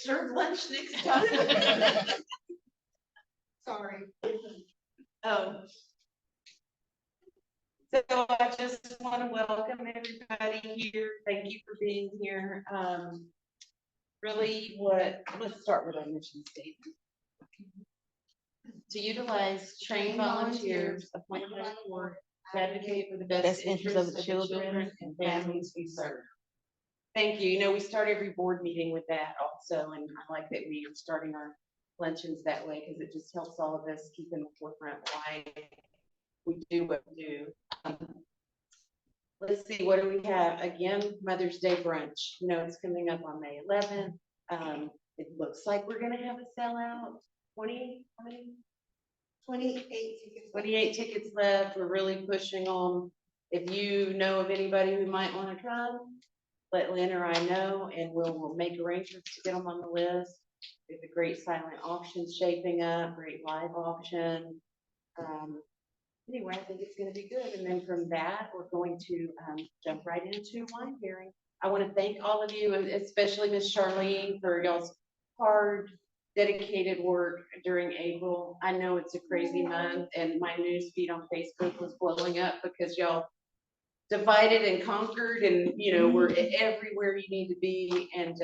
serve lunch next time. Sorry. Oh. So I just want to welcome everybody here. Thank you for being here. Really, let's start with our mission statement. To utilize trained volunteers appointed by the board to advocate for the best interests of the children and families we serve. Thank you. You know, we start every board meeting with that also, and I like that we are starting our luncheons that way because it just helps all of us keep in the forefront why we do what we do. Let's see, what do we have? Again, Mother's Day brunch. You know, it's coming up on May 11th. It looks like we're going to have a sellout. 28 tickets left. We're really pushing on. If you know of anybody who might want to come, let Lynn or I know, and we'll make arrangements to get them on the list. There's a great silent auction shaping up, great live auction. Anyway, I think it's going to be good. And then from that, we're going to jump right into wine pairing. I want to thank all of you, especially Miss Charlene, for y'all's hard, dedicated work during April. I know it's a crazy month, and my news feed on Facebook was blowing up because y'all divided and conquered, and you know, we're everywhere you need to be, and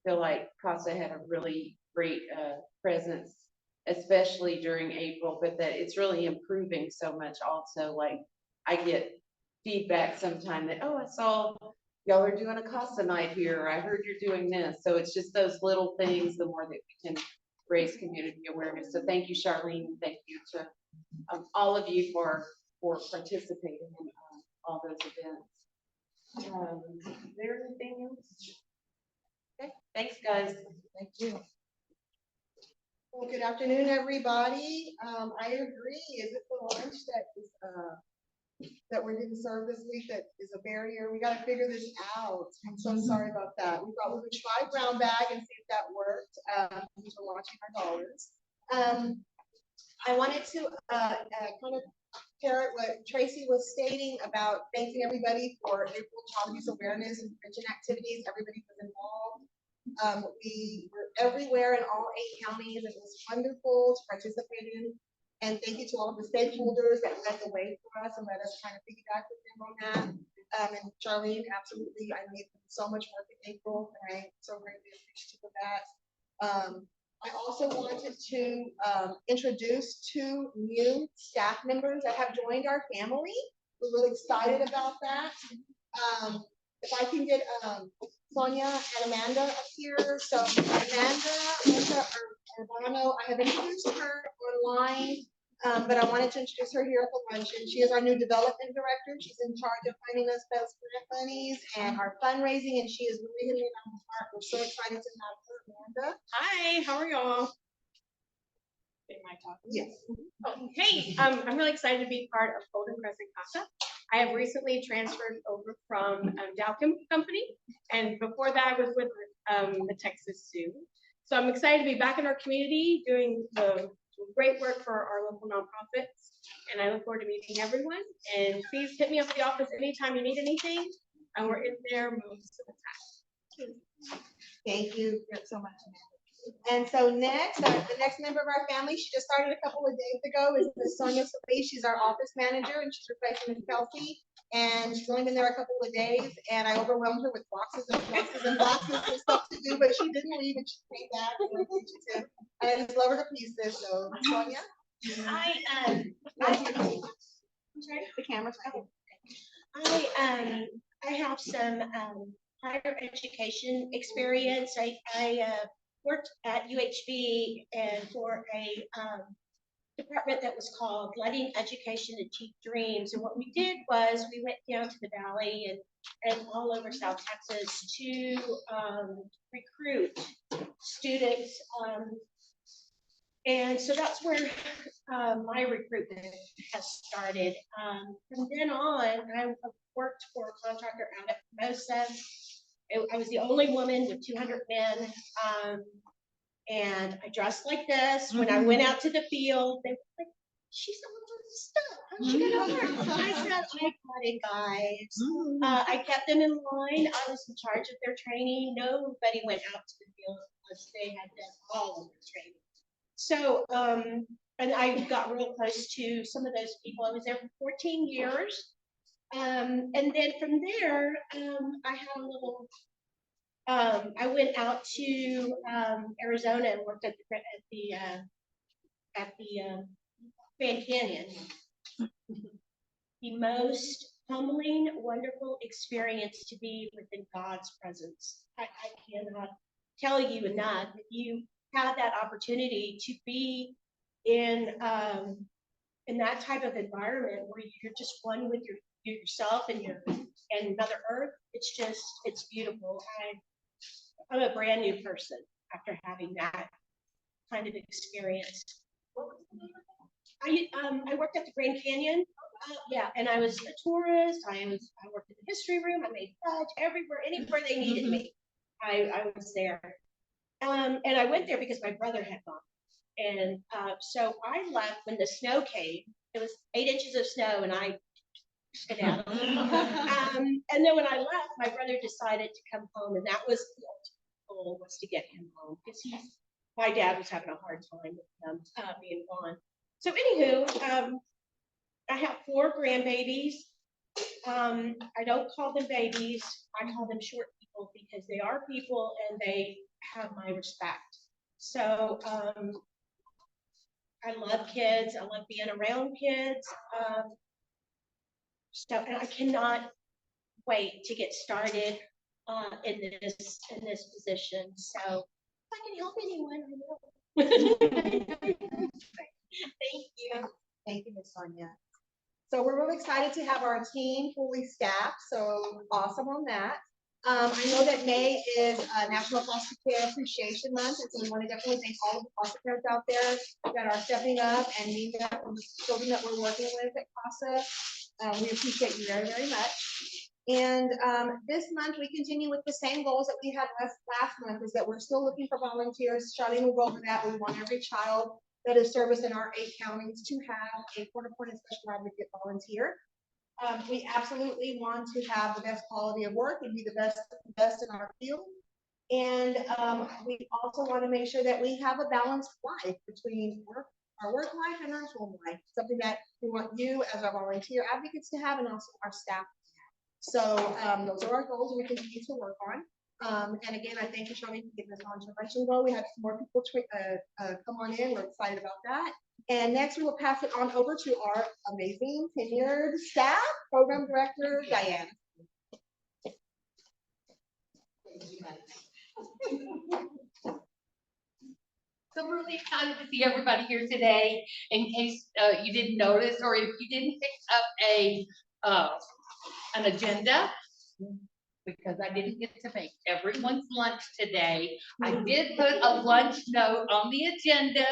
feel like CASA had a really great presence, especially during April, but that it's really improving so much also. Like, I get feedback sometime that, oh, I saw y'all are doing a CASA night here, or I heard you're doing this. So it's just those little things, the more that we can raise community awareness. So thank you, Charlene, and thank you to all of you for participating in all those events. Is there anything else? Okay, thanks, guys. Thank you. Well, good afternoon, everybody. I agree. Is it the lunch that we didn't serve this week that is a barrier? We got to figure this out. I'm so sorry about that. We thought we would try brown bag and see if that worked. Since we're watching our dollars. I wanted to kind of parrot what Tracy was stating about thanking everybody for April Child Abuse Awareness and Prevention activities. Everybody was involved. We were everywhere in all 8 counties. It was wonderful to participate in. And thank you to all of the stakeholders that led the way for us and let us kind of piggyback with them on that. And Charlene, absolutely, I made so much work in April, and I'm so greatly appreciative of that. I also wanted to introduce 2 new staff members that have joined our family. We're really excited about that. If I can get Sonia and Amanda up here. So Amanda Urbano, I have introduced her online, but I wanted to introduce her here at the luncheon. She is our new development director. She's in charge of finding us those grant monies and our fundraising, and she is really hitting it on the park. We're so excited to have her, Amanda. Hi, how are y'all? Am I talking? Yes. Oh, hey, I'm really excited to be part of Golden Crescent CASA. I have recently transferred over from Dow Chemical Company, and before that I was with the Texas Zoo. So I'm excited to be back in our community doing the great work for our local nonprofits, and I look forward to meeting everyone. And please hit me up at the office anytime you need anything, and we're in there most of the time. Thank you so much, Amanda. And so next, the next member of our family, she just started a couple of days ago, is Miss Sonia Solis. She's our office manager, and she's replacing Miss Kelsey. And she's only been there a couple of days, and I overwhelmed her with boxes and boxes and boxes of stuff to do, but she didn't leave, and she came back and I appreciative. And I just love her to pieces. So Sonia, the camera's right. I have some higher education experience. I worked at UHB and for a department that was called Letting Education Achieve Dreams. And what we did was we went down to the Valley and all over South Texas to recruit students. And so that's where my recruitment has started. From then on, I worked for a contractor out at Hermosa. I was the only woman with 200 men. And I dressed like this. When I went out to the field, they were like, she's all this stuff. How's she gonna work? I said, I got it, guys. I kept them in line. I was in charge of their training. Nobody went out to the field because they had done all of the training. So, and I got real close to some of those people. I was there for 14 years. And then from there, I had a little, I went out to Arizona and worked at the Grand Canyon. The most humbling, wonderful experience to be within God's presence. I cannot tell you enough. If you have that opportunity to be in that type of environment where you're just one with yourself and Mother Earth, it's beautiful. I'm a brand new person after having that kind of experience. I worked at the Grand Canyon, yeah, and I was a tourist. I worked in the history room. I made fudge everywhere, anywhere they needed me. I was there, and I went there because my brother had gone, and so I left when the snow came. It was 8 inches of snow, and I skedaddled. And then when I left, my brother decided to come home, and that was the ultimate goal, was to get him home, because my dad was having a hard time with him being gone. So anywho, I have 4 grandbabies. I don't call them babies. I call them short people because they are people and they have my respect. So I love kids. I love being around kids. And I cannot wait to get started in this position. So if I can help anyone, I will. Thank you. Thank you, Ms. Sonia. So we're really excited to have our team fully staffed, so awesome on that. I know that May is National Foster Care Appreciation Month, and so we want to definitely thank all of the foster parents out there that are stepping up and meeting that from the children that we're working with at CASA. We appreciate you very, very much. And this month, we continue with the same goals that we had last month, is that we're still looking for volunteers. Charlene will go over that. We want every child that is serviced in our 8 counties to have a court-appointed special advocate volunteer. We absolutely want to have the best quality of work and be the best in our field. And we also want to make sure that we have a balanced life between our work life and our home life, something that we want you as our volunteer advocates to have, and also our staff to have. So those are our goals we continue to work on. And again, I thank you, Shani, for getting us on to Luncheon. We have some more people come on in. We're excited about that. And next, we will pass it on over to our amazing tenured staff, Program Director Diane. So I'm really excited to see everybody here today. In case you didn't notice, or if you didn't pick up an agenda, because I didn't get to make everyone's lunch today, I did put a lunch note on the agenda.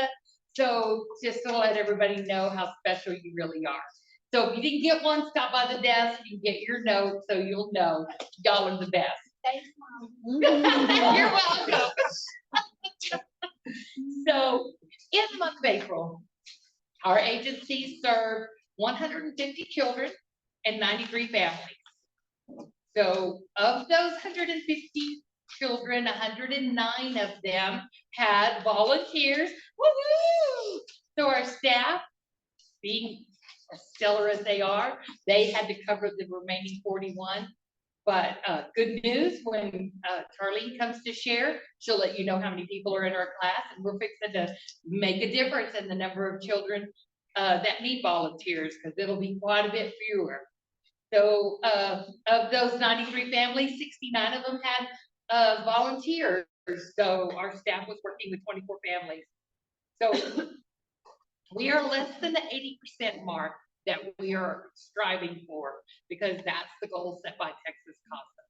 So just to let everybody know how special you really are. So if you didn't get one, stop by the desk and get your note so you'll know y'all are the best. Thanks, Mom. You're welcome. So in the month of April, our agency served 150 children and 93 families. So of those 150 children, 109 of them had volunteers. Woo-hoo! So our staff, being as stellar as they are, they had to cover the remaining 41. But good news, when Charlene comes to share, she'll let you know how many people are in our class, and we're fixing to make a difference in the number of children that need volunteers, because it'll be quite a bit fewer. So of those 93 families, 69 of them had volunteers. So our staff was working with 24 families. So we are less than the 80% mark that we are striving for, because that's the goal set by Texas CASA.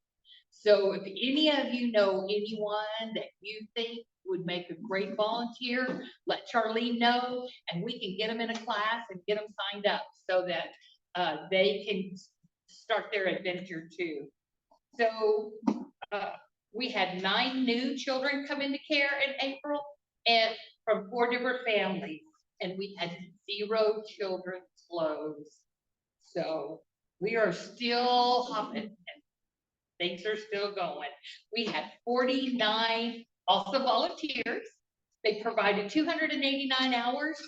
So if any of you know anyone that you think would make a great volunteer, let Charlene know, and we can get them in a class and get them signed up so that they can start their adventure too. So we had 9 new children come into care in April, and from 4 different families, and we had 0 children close. So we are still hopping and things are still going. We had 49 also volunteers. They provided 289 hours,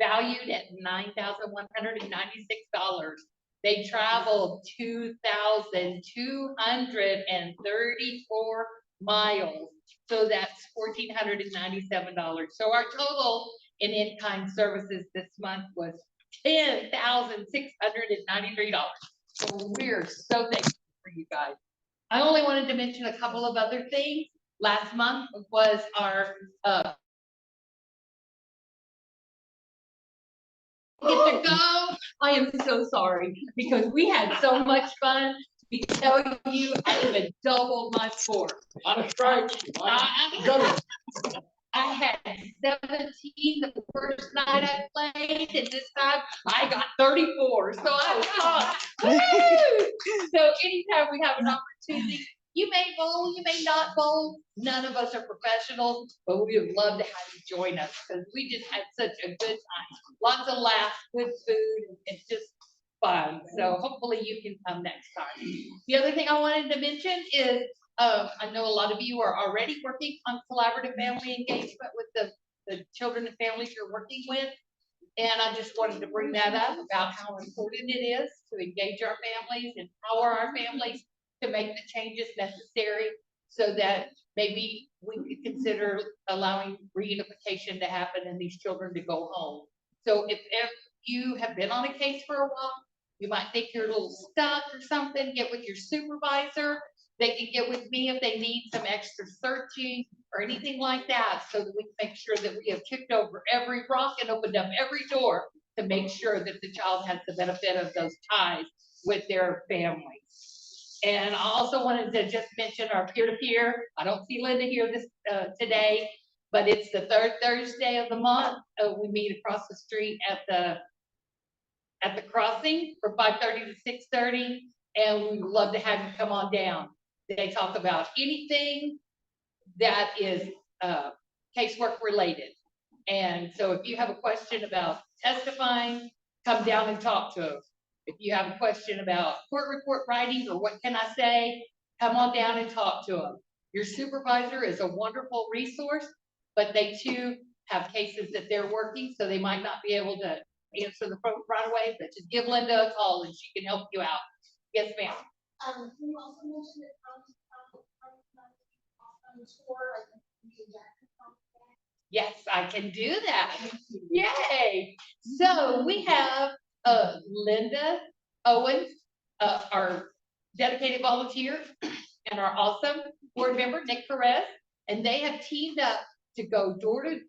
valued at $9,196. They traveled 2,234 miles. So that's $1,497. So our total in in-kind services this month was $10,693. So we're so thankful for you guys. I only wanted to mention a couple of other things. Last month was our get to go. I am so sorry because we had so much fun. We tell you, I even doubled my score. On a strike. I had 17 the first night I played, and this time I got 34. So I was woo! So anytime we have an opportunity, you may bowl, you may not bowl. None of us are professionals, but we would love to have you join us because we just had such a good time. Lots of laughs, good food, and just fun. So hopefully you can come next time. The other thing I wanted to mention is I know a lot of you are already working on collaborative family engagement with the children and families you're working with. And I just wanted to bring that up about how important it is to engage our families, empower our families to make the changes necessary so that maybe we could consider allowing reunification to happen and these children to go home. So if you have been on a case for a while, you might think you're a little stuck or something, get with your supervisor. They can get with me if they need some extra searching or anything like that, so that we can make sure that we have kicked over every rock and opened up every door to make sure that the child has the benefit of those ties with their families. And I also wanted to just mention our peer-to-peer. I don't see Linda here today, but it's the third Thursday of the month. We meet across the street at the crossing from 5:30 to 6:30, and we would love to have you come on down. They talk about anything that is casework related. And so if you have a question about testifying, come down and talk to us. If you have a question about court report writing or what can I say, come on down and talk to them. Your supervisor is a wonderful resource, but they too have cases that they're working, so they might not be able to answer the phone right away, but just give Linda a call and she can help you out. Yes, ma'am. Can you also mention that Yes, I can do that. Yay. So we have Linda Owens, our dedicated volunteer, and our awesome board member, Nick Perez, and they have teamed up to go door to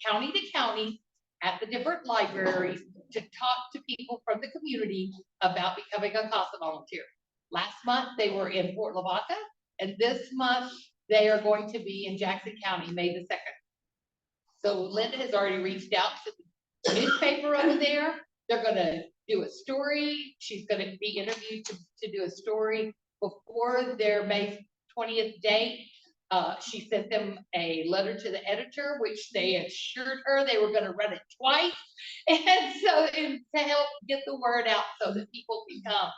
county to county at the different libraries to talk to people from the community about becoming a CASA volunteer. Last month, they were in Fort Lavaca, and this month, they are going to be in Jackson County, May the 2nd. So Linda has already reached out to the newspaper over there. They're gonna do a story. She's gonna be interviewed to do a story before their May 20th date. She sent them a letter to the editor, which they assured her they were gonna run it twice. And so to help get the word out so that people can come.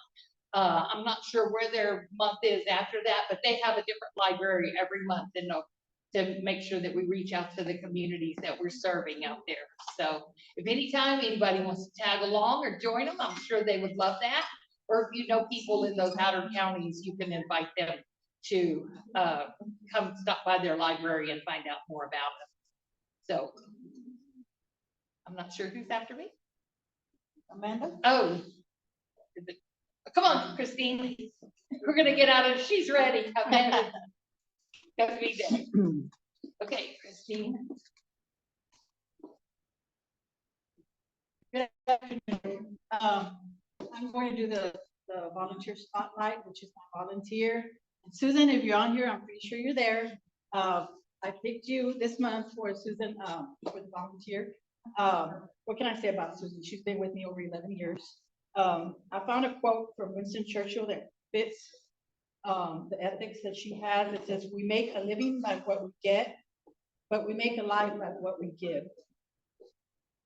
I'm not sure where their month is after that, but they have a different library every month to make sure that we reach out to the communities that we're serving out there. So if anytime anybody wants to tag along or join them, I'm sure they would love that. Or if you know people in those outer counties, you can invite them to come stop by their library and find out more about them. So I'm not sure who's after me. Amanda? Oh, come on, Christine. We're gonna get out of, she's ready. Amanda. Got me there. Okay, Christine. Good afternoon. I'm going to do the volunteer spotlight, which is my volunteer. And Susan, if you're on here, I'm pretty sure you're there. I picked you this month for Susan, for the volunteer. What can I say about Susan? She's been with me over 11 years. I found a quote from Winston Churchill that fits the ethics that she has. It says, "We make a living by what we get, but we make a life by what we give."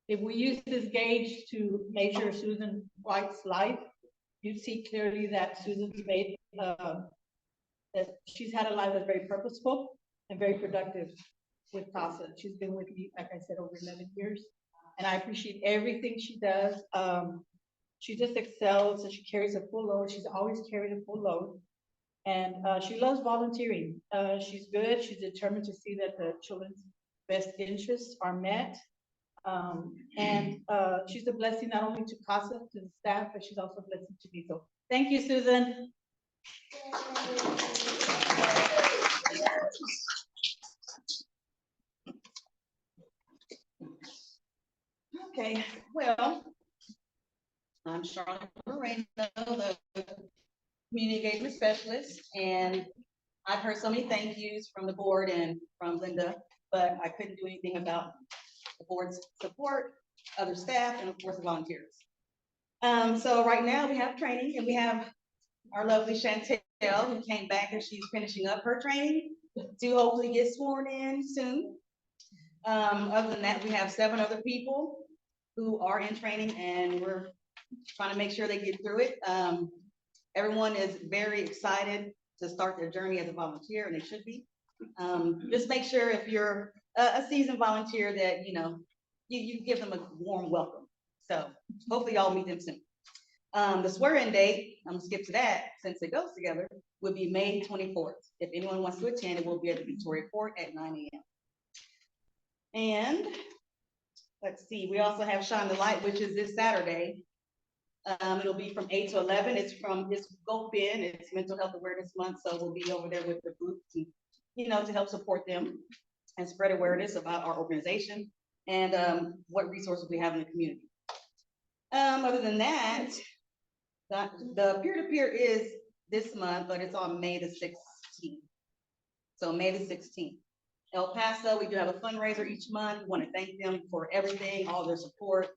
If we use this gauge to measure Susan White's life, you see clearly that Susan's made, that she's had a life that's very purposeful. and very productive with CASA. She's been with me, like I said, over 11 years, and I appreciate everything she does. She just excels, and she carries a full load. She's always carried a full load. And she loves volunteering. She's good. She's determined to see that the children's best interests are met. And she's a blessing not only to CASA, to the staff, but she's also a blessing to me. So thank you, Susan. Okay, well, I'm Charlotte Moreno, the community engagement specialist, and I've heard so many thank yous from the board and from Linda, but I couldn't do anything about the board's support, other staff, and of course, the volunteers. So right now we have training, and we have our lovely Chantel, who came back and she's finishing up her training to hopefully get sworn in soon. Other than that, we have 7 other people who are in training, and we're trying to make sure they get through it. Everyone is very excited to start their journey as a volunteer, and they should be. Just make sure if you're a seasoned volunteer that, you give them a warm welcome. So hopefully y'all meet them soon. The swear-in date, I'm gonna skip to that since it goes together, would be May 24th. If anyone wants to attend, it will be at the Victoria Court at 9 a.m. And let's see, we also have Shine the Light, which is this Saturday. It'll be from 8 to 11. It's GoPin, it's Mental Health Awareness Month, so we'll be over there with the group to, to help support them and spread awareness about our organization and what resources we have in the community. Other than that, the peer-to-peer is this month, but it's on May the 16th. So May the 16th. El Paso, we do have a fundraiser each month. We want to thank them for everything, all their support.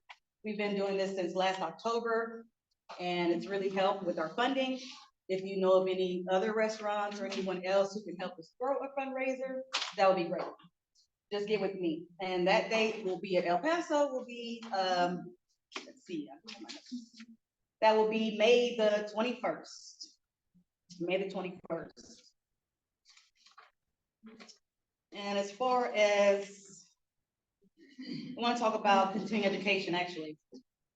We've been doing this since last October, and it's really helped with our funding. If you know of any other restaurants or anyone else who can help us throw a fundraiser, that would be great. Just get with me. And that date will be at El Paso, will be, let's see, that will be May the 21st. May the 21st. And as far as, I want to talk about continuing education, actually.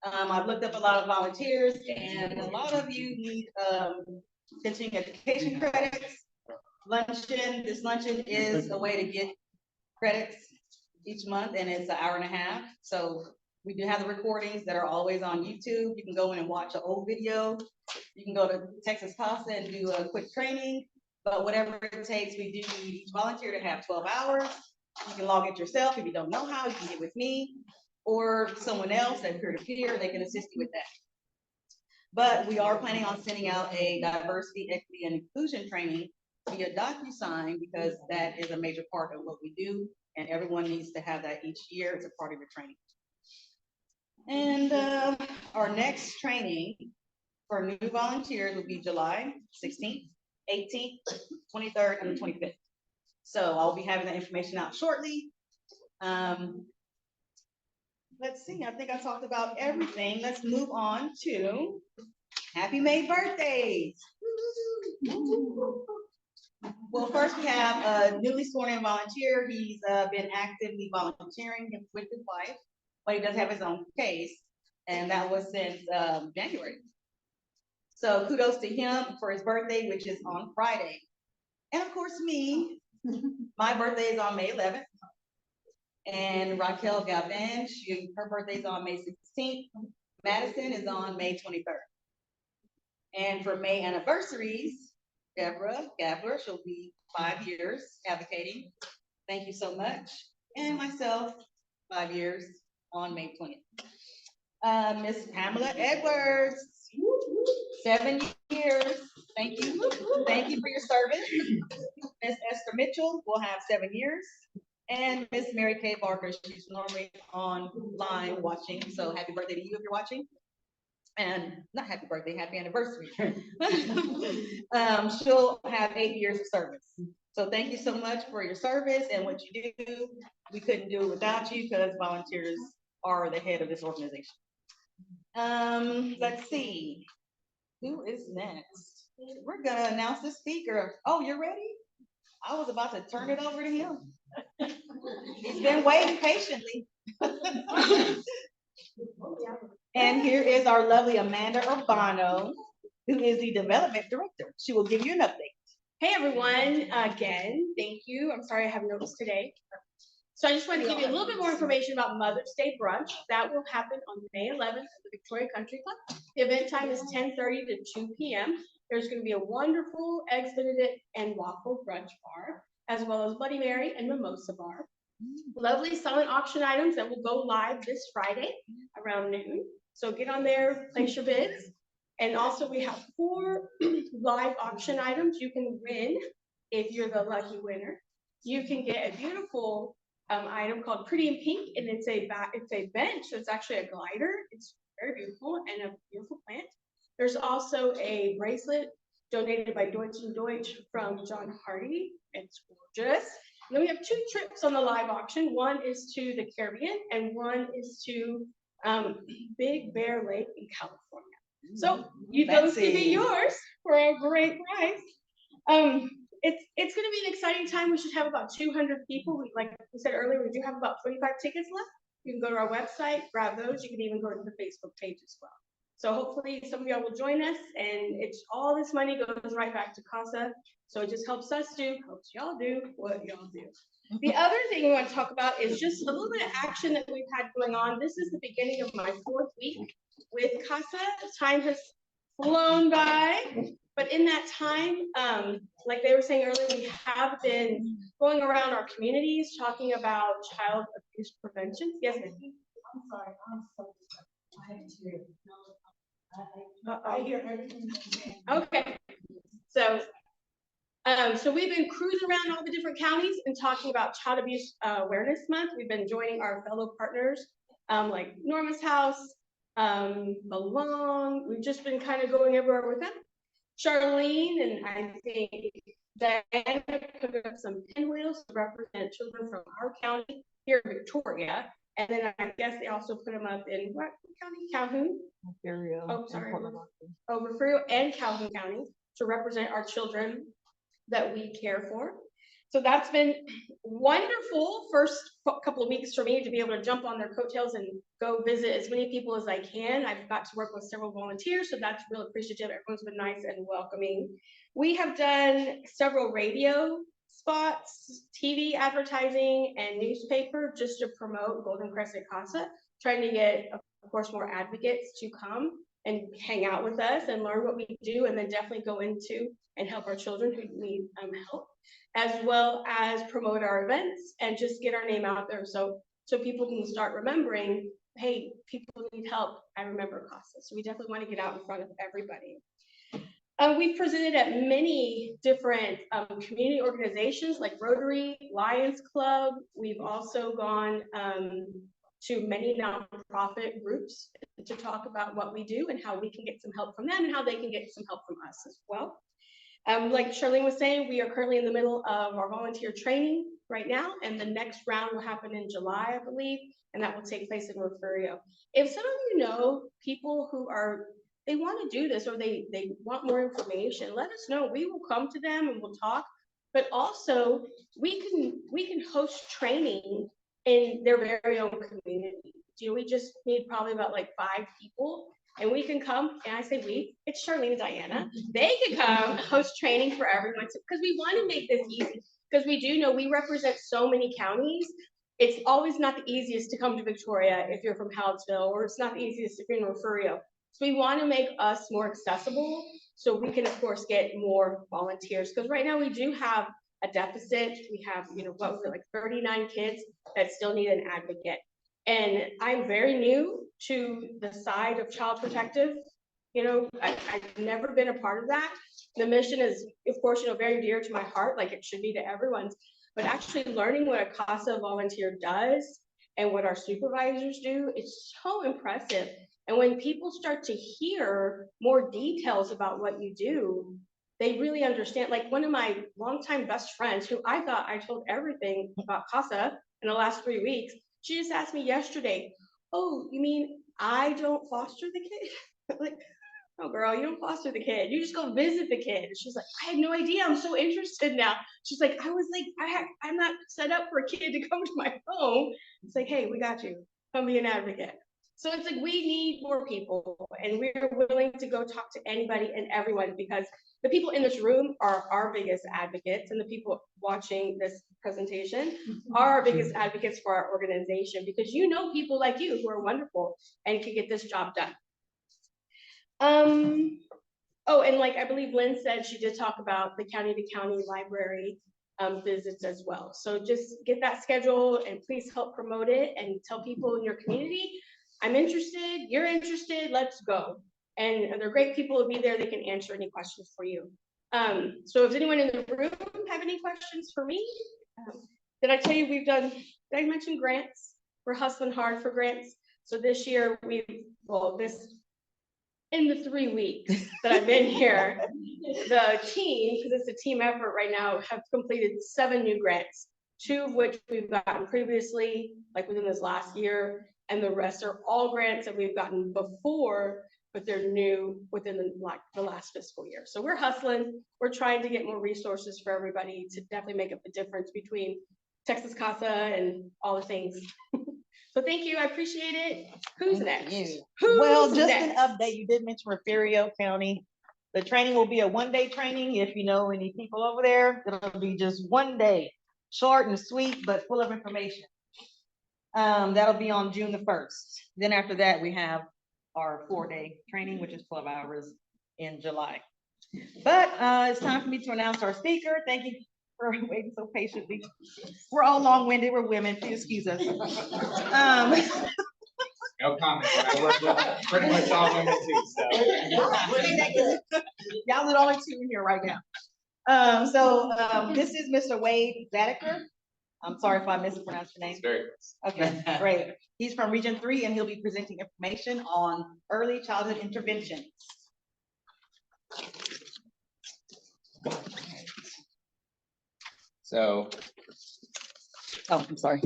I've looked up a lot of volunteers, and a lot of you need continuing education credits. Luncheon, this luncheon is a way to get credits each month, and it's an hour and a half. So we do have the recordings that are always on YouTube. You can go in and watch an old video. You can go to Texas CASA and do a quick training. But whatever it takes, we do need each volunteer to have 12 hours. You can log it yourself. If you don't know how, you can get with me or someone else at peer-to-peer. They can assist you with that. But we are planning on sending out a diversity, equity, and inclusion training via DocuSign, because that is a major part of what we do, and everyone needs to have that each year. It's a part of your training. And our next training for new volunteers will be July 16th. 18th, 23rd, and the 25th. So I'll be having that information out shortly. Let's see, I think I talked about everything. Let's move on to Happy May birthdays. Well, first we have a newly sworn in volunteer. He's been actively volunteering with his wife, but he does have his own case, and that was since January. So kudos to him for his birthday, which is on Friday. And of course, me, my birthday is on May 11th. And Raquel Gavin, her birthday is on May 16th. Madison is on May 23rd. And for May anniversaries, Deborah Gabler, she'll be 5 years advocating. Thank you so much. And myself, 5 years on May 20th. Miss Pamela Edwards, 7 years. Thank you. Thank you for your service. Miss Esther Mitchell will have 7 years. And Miss Mary Kay Barker, she's normally online watching. So happy birthday to you if you're watching. And not happy birthday, happy anniversary. She'll have 8 years of service. So thank you so much for your service and what you do. We couldn't do it without you, because volunteers are the head of this organization. Let's see. Who is next? We're gonna announce the speaker. Oh, you're ready? I was about to turn it over to him. He's been waiting patiently. And here is our lovely Amanda Urbano, who is the development director. She will give you an update. Hey, everyone, again, thank you. I'm sorry I have notes today. So I just want to give you a little bit more information about Mother's Day brunch. That will happen on May 11th at the Victoria Country Club. The event time is 10:30 to 2 p.m. There's going to be a wonderful Eggs Benedict and waffle brunch bar, as well as Bloody Mary and mimosa bar. Lovely silent auction items that will go live this Friday around noon. So get on there, place your bids. And also we have 4 live auction items you can win if you're the lucky winner. You can get a beautiful item called Pretty in Pink, and it's a bench. So it's actually a glider. It's very beautiful and a beautiful plant. There's also a bracelet donated by Deutsch and Deutsch from John Hardy. It's gorgeous. And then we have 2 trips on the live auction. One is to the Caribbean and one is to Big Bear Lake in California. So those could be yours for a great price. It's going to be an exciting time. We should have about 200 people. Like we said earlier, we do have about 25 tickets left. You can go to our website, grab those. You can even go to the Facebook page as well. So hopefully some of y'all will join us, and it's all this money goes right back to CASA. So it just helps y'all do what y'all do. The other thing we want to talk about is just a little bit of action that we've had going on. This is the beginning of my 4th week with CASA. Time has flown by, but in that time, like they were saying earlier, we have been going around our communities talking about child abuse prevention. Yes, ma'am. I'm sorry, I'm so sorry. I have to. I hear everything. Okay, so we've been cruising around all the different counties and talking about Child Abuse Awareness Month. We've been joining our fellow partners, like Norma's House, Belong. We've just been kind of going everywhere with them. Charlene and I think Diana put up some pinwheels to represent children from our county here in Victoria. And then I guess they also put them up in what county? Calhoun? Refugio and Calhoun County to represent our children that we care for. So that's been wonderful first couple of weeks for me to be able to jump on their coattails and go visit as many people as I can. I've got to work with several volunteers, so that's real appreciative. Everyone's been nice and welcoming. We have done several radio spots, TV advertising, and newspaper just to promote Golden Crescent CASA, trying to get, of course, more advocates to come and hang out with us and learn what we do, and then definitely go into and help our children who need help, as well as promote our events and just get our name out there so people can start remembering, hey, people need help. I remember CASA. So we definitely want to get out in front of everybody. We've presented at many different community organizations like Rotary, Lions Club. We've also gone to many nonprofit groups to talk about what we do and how we can get some help from them and how they can get some help from us as well. Like Charlene was saying, we are currently in the middle of our volunteer training right now, and the next round will happen in July, I believe, and that will take place in Refugio. If some of you know people who they want to do this or they want more information, let us know. We will come to them and we'll talk, but also we can host training in their very own community. We just need probably about like 5 people. And we can come, and I say we, it's Charlene and Diana. They can come host training for everyone because we want to make this easy. Because we do know we represent so many counties. It's always not the easiest to come to Victoria if you're from Hallettsville, or it's not the easiest if you're in Refugio. So we want to make us more accessible so we can, of course, get more volunteers. Because right now we do have a deficit. We have, what was it, like 39 kids that still need an advocate. And I'm very new to the side of Child Protective. I've never been a part of that. The mission is, of course, very dear to my heart, like it should be to everyone's. But actually learning what a CASA volunteer does and what our supervisors do, it's so impressive. And when people start to hear more details about what you do, they really understand. Like one of my longtime best friends, who I thought I told everything about CASA in the last 3 weeks, she just asked me yesterday, oh, you mean I don't foster the kid? Like, no, girl, you don't foster the kid. You just go visit the kid. And she's like, I had no idea. I'm so interested now. She's like, I was like, I'm not set up for a kid to come to my home. It's like, hey, we got you. Come be an advocate. So it's like, we need more people, and we're willing to go talk to anybody and everyone, because the people in this room are our biggest advocates, and the people watching this presentation are our biggest advocates for our organization, because you know people like you who are wonderful and can get this job done. Oh, and like I believe Lynn said, she did talk about the county to county library visits as well. So just get that scheduled and please help promote it and tell people in your community, I'm interested, you're interested, let's go. And they're great people to be there. They can answer any questions for you. So if anyone in the room have any questions for me, did I tell you did I mention grants? We're hustling hard for grants. So this year in the 3 weeks that I've been here, the team, because it's a team effort right now, have completed 7 new grants, 2 of which we've gotten previously, like within this last year, and the rest are all grants that we've gotten before, but they're new within the last fiscal year. So we're hustling, we're trying to get more resources for everybody to definitely make up the difference between Texas CASA and all the things. So thank you, I appreciate it. Who's Thank next? you. Who's Well, just next? an update, you did mention Refugio County. The training will be a 1-day training. If you know any people over there, it'll be just 1 day, short and sweet, but full of information. That'll be on June the 1st. Then after that, we have our 4-day training, which is 12 hours in July. But it's time for me to announce our speaker. Thank you for waiting so patiently. We're all long-winded, we're women, please excuse us. No comment. I work with pretty much all women too, so. Y'all are the only 2 in here right now. This is Mr. Wade Zedaker. I'm sorry if I mispronounced your name. It's very close. Okay, great. He's from Region 3 and he'll be presenting information on early childhood intervention. So, Oh, I'm sorry.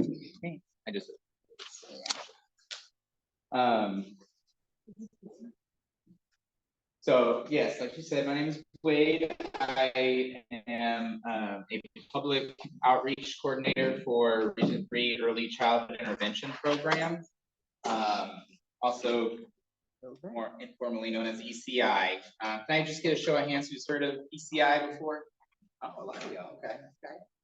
I just. So yes, like you said, my name is Wade. I am a public outreach coordinator for Region 3 Early Childhood Intervention Program. Also more informally known as ECI. Can I just get a show of hands who's heard of ECI before? Oh, a lot of y'all, okay.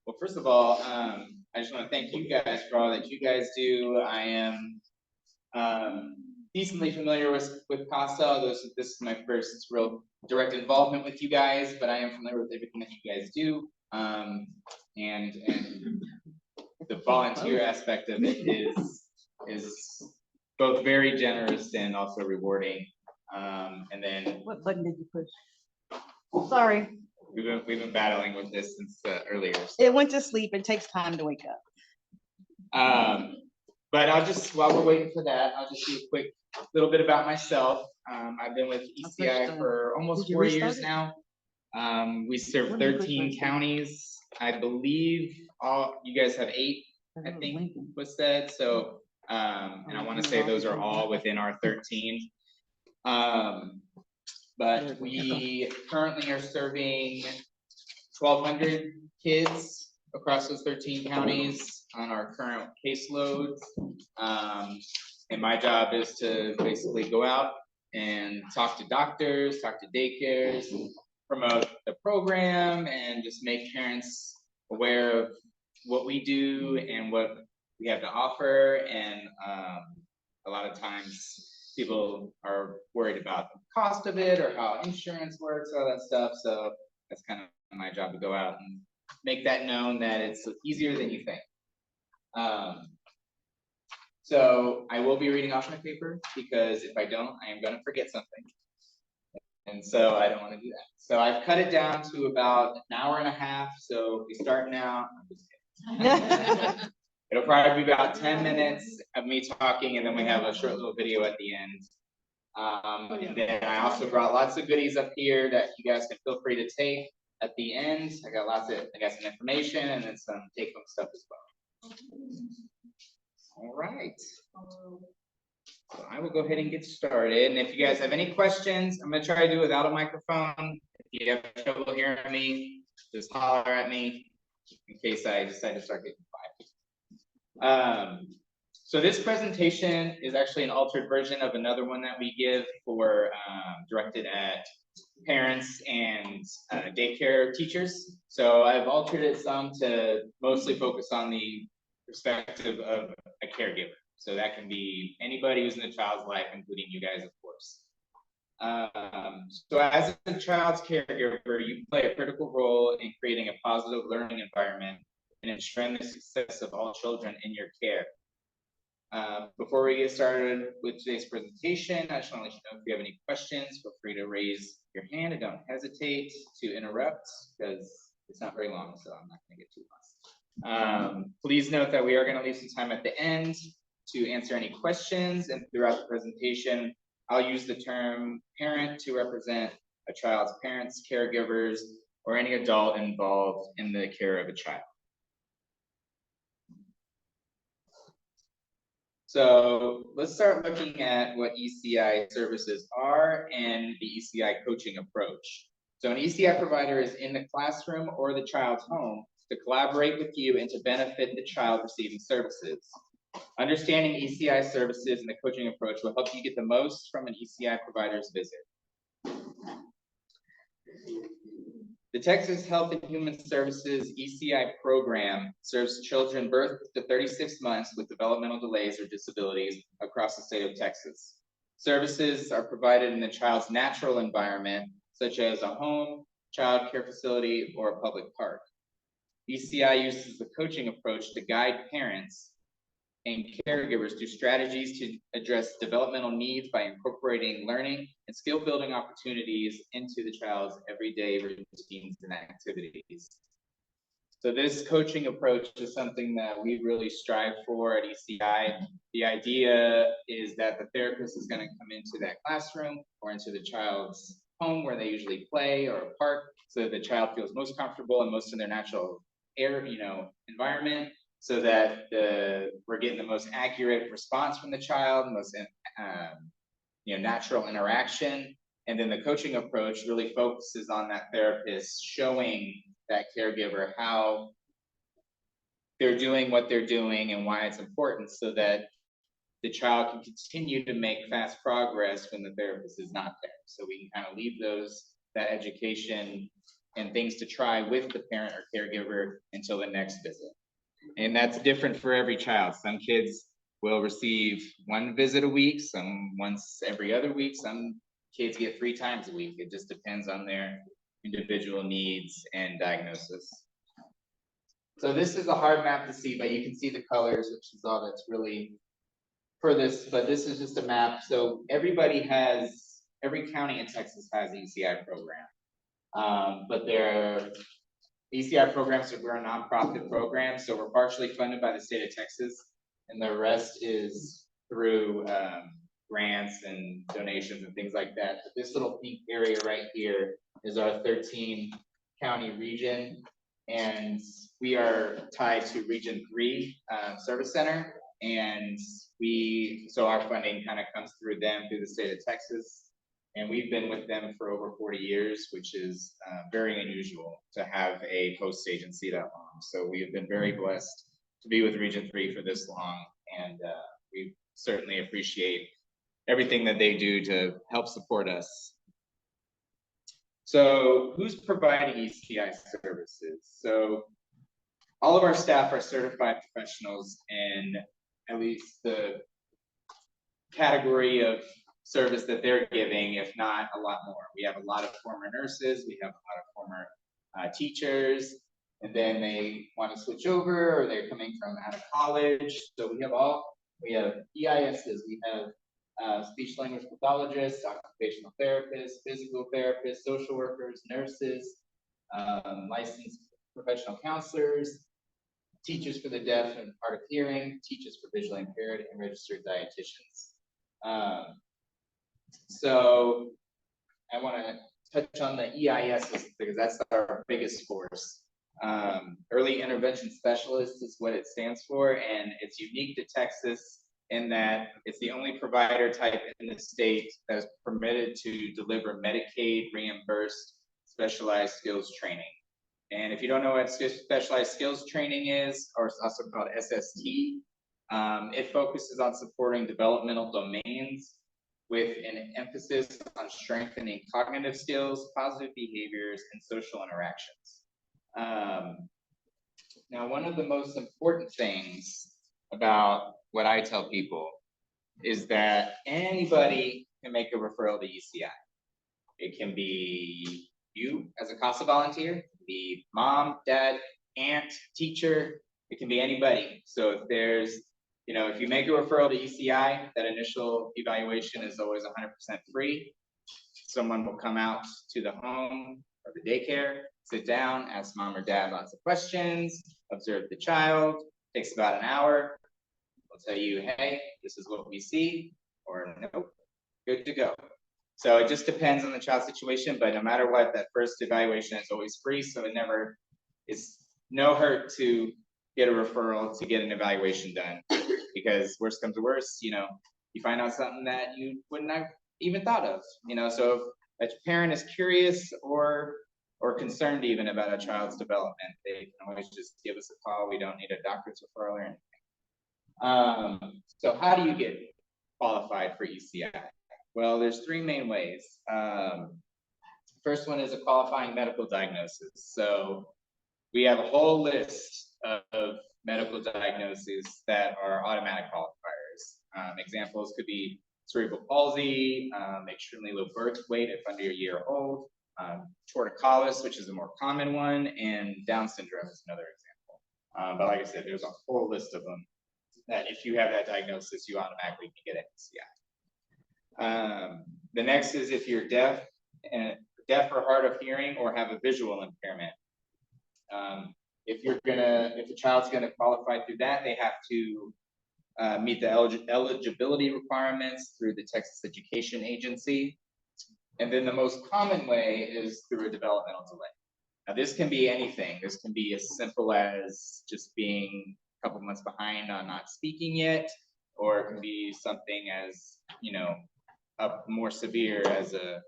Well, first of all, I just want to thank you guys for all that you guys do. I am decently familiar with CASA, although this is my first real direct involvement with you guys, but I am familiar with everything that you guys do. And the volunteer aspect of it is both very generous and also rewarding. And then What button did you push? Sorry. we've been battling with this since earlier. It went to sleep. It takes time to wake up. But while we're waiting for that, I'll just do a quick little bit about myself. I've been with ECI for almost 4 years now. We serve 13 counties. I believe you guys have 8, I think was said. So, and I want to say those are all within our 13. But we currently are serving 1,200 kids across those 13 counties on our current caseload. And my job is to basically go out and talk to doctors, talk to daycares, promote the program, and just make parents aware of what we do and what we have to offer. And a lot of times people are worried about the cost of it or how insurance works, all that stuff. So that's kind of my job, to go out and make that known that it's easier than you think. So I will be reading off my paper, because if I don't, I am going to forget something. And so I don't want to do that. So I've cut it down to about 1.5 hours. So if we start now, I'm just kidding. It'll probably be about 10 minutes of me talking, and then we have a short little video at the end. And then I also brought lots of goodies up here that you guys can feel free to take at the end. I got some information and then some take-home stuff as well. All right. So I will go ahead and get started, and if you guys have any questions, I'm gonna try to do it without a microphone. If you have trouble hearing me, just holler at me in case I decide to start getting quiet. So this presentation is actually an altered version of another one that we give for directed at parents and daycare teachers. So I've altered it some to mostly focus on the perspective of a caregiver. So that can be anybody who's in the child's life, including you guys, of course. So as a child's caregiver, you play a critical role in creating a positive learning environment and ensuring the success of all children in your care. Before we get started with today's presentation, I just want to let you know if you have any questions, feel free to raise your hand and don't hesitate to interrupt because it's not very long, so I'm not going to get too lost. Please note that we are going to leave some time at the end to answer any questions, and throughout the presentation, I'll use the term parent to represent a child's parents, caregivers, or any adult involved in the care of a child. So let's start looking at what ECI services are and the ECI coaching approach. So an ECI provider is in the classroom or the child's home to collaborate with you and to benefit the child receiving services. Understanding ECI services and the coaching approach will help you get the most from an ECI provider's visit. The Texas Health and Human Services ECI program serves children birth to 36 months with developmental delays or disabilities across the state of Texas. Services are provided in the child's natural environment, such as a home, child care facility, or a public park. ECI uses the coaching approach to guide parents and caregivers through strategies to address developmental needs by incorporating learning and skill building opportunities into the child's everyday routines and activities. So this coaching approach is something that we really strive for at ECI. The idea is that the therapist is going to come into that classroom or into the child's home where they usually play or a park, so that the child feels most comfortable and most in their natural air, environment, so that we're getting the most accurate response from the child, most natural interaction. And then the coaching approach really focuses on that therapist showing that caregiver how they're doing what they're doing and why it's important, so that the child can continue to make fast progress when the therapist is not there. So we can kind of leave that education and things to try with the parent or caregiver until the next visit. And that's different for every child. Some kids will receive one visit a week, some once every other week, some kids get 3 times a week. It just depends on their individual needs and diagnosis. So this is a hard map to see, but you can see the colors, which is all that's really for this, but this is just a map. So every county in Texas has an ECI program, but they're ECI programs we're a nonprofit program, so we're partially funded by the state of Texas, and the rest is through grants and donations and things like that. But this little pink area right here is our 13 county region, and we are tied to Region 3 Service Center, and so our funding kind of comes through them, through the state of Texas. And we've been with them for over 40 years, which is very unusual to have a post agency that long. So we have been very blessed to be with Region 3 for this long, and we certainly appreciate everything that they do to help support us. So who's providing ECI services? So all of our staff are certified professionals in at least the category of service that they're giving, if not a lot more. We have a lot of former nurses, we have a lot of former teachers, and then they want to switch over, or they're coming from out of college. So we have EISs, we have speech language pathologists, occupational therapists, physical therapists, social workers, nurses, licensed professional counselors, teachers for the deaf and hard of hearing, teachers for visually impaired, and registered dietitians. So I want to touch on the EISs because that's our biggest force. Early intervention specialist is what it stands for, and it's unique to Texas in that it's the only provider type in the state that is permitted to deliver Medicaid reimbursed specialized skills training. And if you don't know what specialized skills training is, or it's also called SST, it focuses on supporting developmental domains with an emphasis on strengthening cognitive skills, positive behaviors, and social interactions. Now, one of the most important things about what I tell people is that anybody can make a referral to ECI. It can be you as a CASA volunteer, it can be mom, dad, aunt, teacher, it can be anybody. So if there's, if you make a referral to ECI, that initial evaluation is always 100% free. Someone will come out to the home or the daycare, sit down, ask mom or dad lots of questions, observe the child, takes about an hour. They'll tell you, hey, this is what we see, or nope, good to go. So it just depends on the child situation, but no matter what, that first evaluation is always free, so it never is no hurt to get a referral to get an evaluation done, because worst comes to worst, you find out something that you wouldn't have even thought of, so if a parent is curious or concerned even about a child's development, they can always just give us a call. We don't need a doctor's referral or anything. So how do you get qualified for ECI? Well, there's three main ways. First one is a qualifying medical diagnosis. So we have a whole list of medical diagnoses that are automatic qualifiers. Examples could be cerebral palsy, extremely low birth weight if under a year old, torticollis, which is a more common one, and Down syndrome is another example. But like I said, there's a whole list of them that if you have that diagnosis, you automatically can get an ECI. The next is if you're deaf or hard of hearing or have a visual impairment. If the child's gonna qualify through that, they have to meet the eligibility requirements through the Texas Education Agency. And then the most common way is through a developmental delay. Now this can be anything. This can be as simple as just being a couple months behind on not speaking yet, or it can be something as, up more severe as a,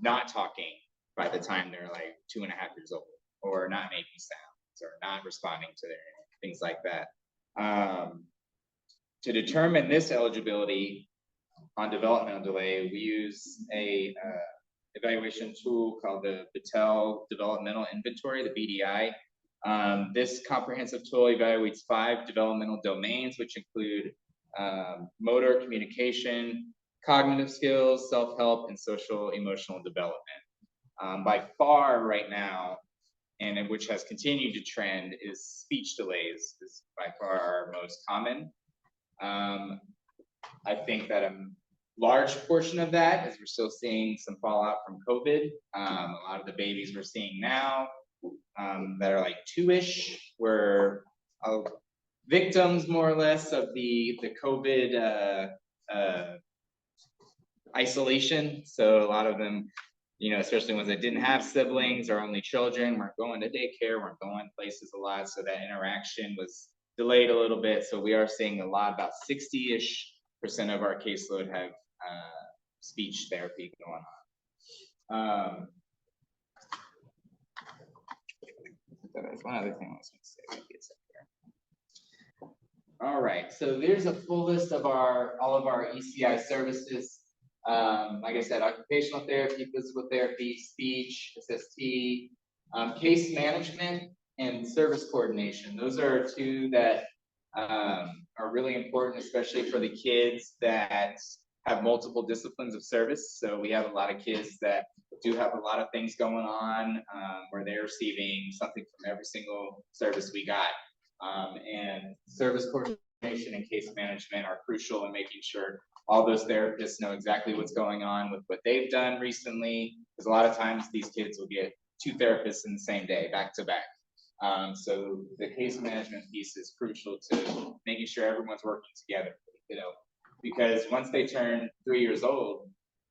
not talking by the time they're like 2.5 years old, or not making sounds, or not responding to their things like that. To determine this eligibility on developmental delay, we use a evaluation tool called the Battelle Developmental Inventory, the BDI. This comprehensive tool evaluates 5 developmental domains, which include motor, communication, cognitive skills, self-help, and social emotional development. By far right now, and which has continued to trend, is speech delays is by far our most common. I think that a large portion of that is we're still seeing some fallout from COVID. A lot of the babies we're seeing now that are like 2-ish were victims more or less of the COVID isolation. So a lot of them, especially ones that didn't have siblings or only children, weren't going to daycare, weren't going places a lot. So that interaction was delayed a little bit. So we are seeing a lot, about 60-ish% of our caseload have speech therapy going on. That's one other thing I was going to say. All right, so there's a full list of all of our ECI services. Like I said, occupational therapy, physical therapy, speech, SST, case management, and service coordination. Those are 2 that are really important, especially for the kids that have multiple disciplines of service. So we have a lot of kids that do have a lot of things going on where they're receiving something from every single service we got. And service coordination and case management are crucial in making sure all those therapists know exactly what's going on with what they've done recently, because a lot of times these kids will get 2 therapists in the same day, back to back. So the case management piece is crucial to making sure everyone's working together, because once they turn 3 years old,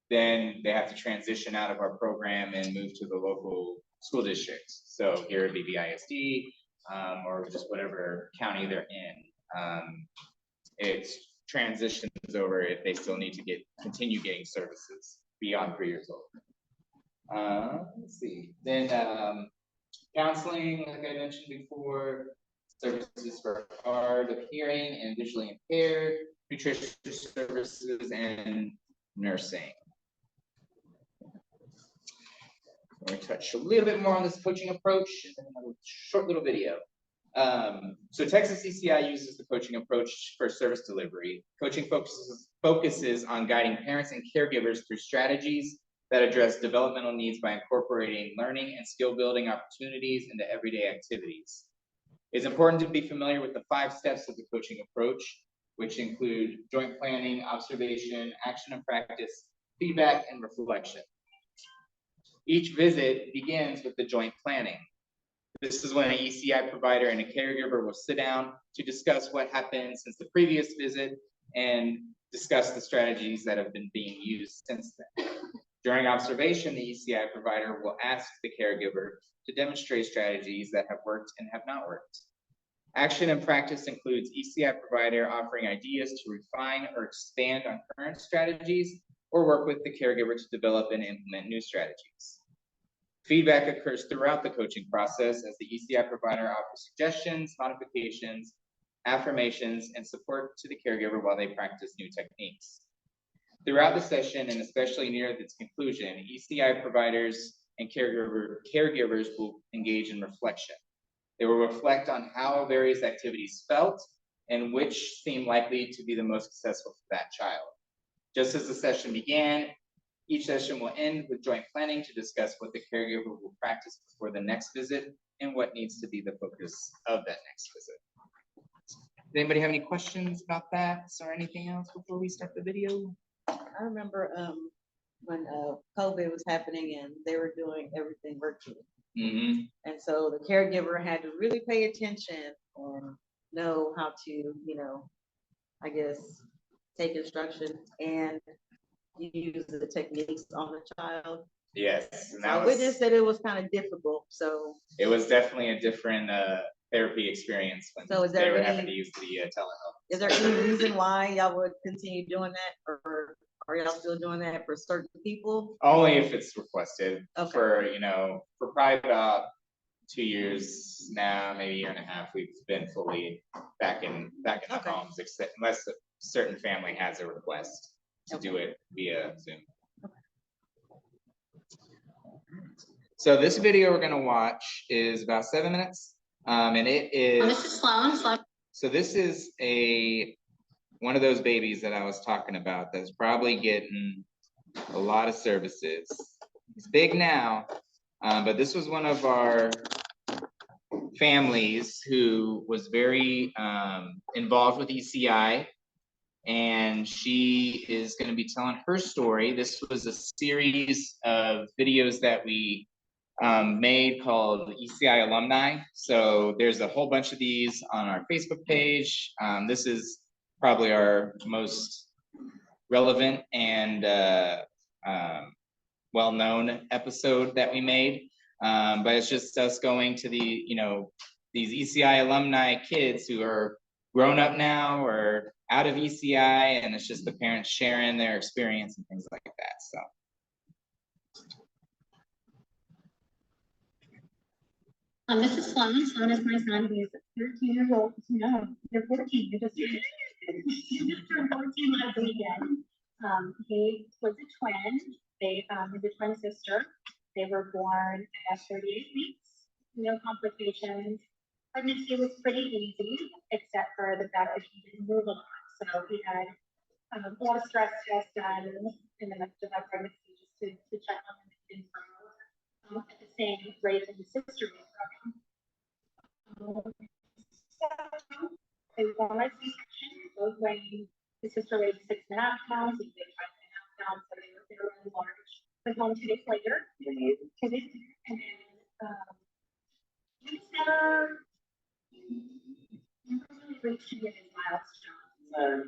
then they have to transition out of our program and move to the local school district. So here it'd be the ISD, or just whatever county they're in. it transitions over if they still need to continue getting services beyond 3 years old. Let's see, then counseling, like I mentioned before, services for hard of hearing and visually impaired, nutrition services, and nursing. I'm going to touch a little bit more on this coaching approach and then a short little video. So Texas ECI uses the coaching approach for service delivery. Coaching focuses on guiding parents and caregivers through strategies that address developmental needs by incorporating learning and skill building opportunities into everyday activities. It's important to be familiar with the 5 steps of the coaching approach, which include joint planning, observation, action and practice, feedback, and reflection. Each visit begins with the joint planning. This is when an ECI provider and a caregiver will sit down to discuss what happened since the previous visit and discuss the strategies that have been being used since then. During observation, the ECI provider will ask the caregiver to demonstrate strategies that have worked and have not worked. Action and practice includes ECI provider offering ideas to refine or expand on current strategies or work with the caregiver to develop and implement new strategies. Feedback occurs throughout the coaching process as the ECI provider offers suggestions, modifications, affirmations, and support to the caregiver while they practice new techniques. Throughout the session, and especially near its conclusion, ECI providers and caregivers will engage in reflection. They will reflect on how various activities felt and which seem likely to be the most successful for that child. Just as the session began, each session will end with joint planning to discuss what the caregiver will practice before the next visit and what needs to be the focus of that next visit. Does anybody have any questions about that or anything else before we start the video? I remember when COVID was happening and they were doing everything virtually. Mm-hmm. And so the caregiver had to really pay attention and know how to, you know, I guess, take instruction and use the techniques on the child. Yes, and I witnessed that it was kind of difficult, so. It was definitely a different therapy experience when So is they there were having any- to use the telehealth. Is there any reason why y'all would continue doing that, or are y'all still doing that for certain people? Only if it's requested. Okay. For private 2 years now, maybe a year and a half, we've been fully back in the Okay. homes, except unless a certain family has a request to do it via Zoom. So this video we're gonna watch is about 7 minutes, and it is. This is Sloan. So this is one of those babies that I was talking about that's probably getting a lot of services. He's big now, but this was one of our families who was very involved with ECI, and she is going to be telling her story. This was a series of videos that we made called ECI Alumni. So there's a whole bunch of these on our Facebook page. This is probably our most relevant and well-known episode that we made. But it's just us going to these ECI alumni kids who are grown up now or out of ECI, and it's just the parents sharing their experience and things like that. So. This is Sloan. Sloan is my son. He's 13 years old. No, you're 14. You just turned 14 last weekend. He was a twin. He's a twin sister. They were born at 38 weeks. No complications. Pregnancy was pretty easy, except for the fact that he didn't move a lot. So he had a lot of stress tests done in the midst of that pregnancy just to check on him and grow at the same rate that his sister was growing. They wanted C-section, both weighed, his sister weighed 6.5 pounds, he weighed 5.5 pounds, so they were really large. But home 2 days later, and then he's never really reached any of his milestones. And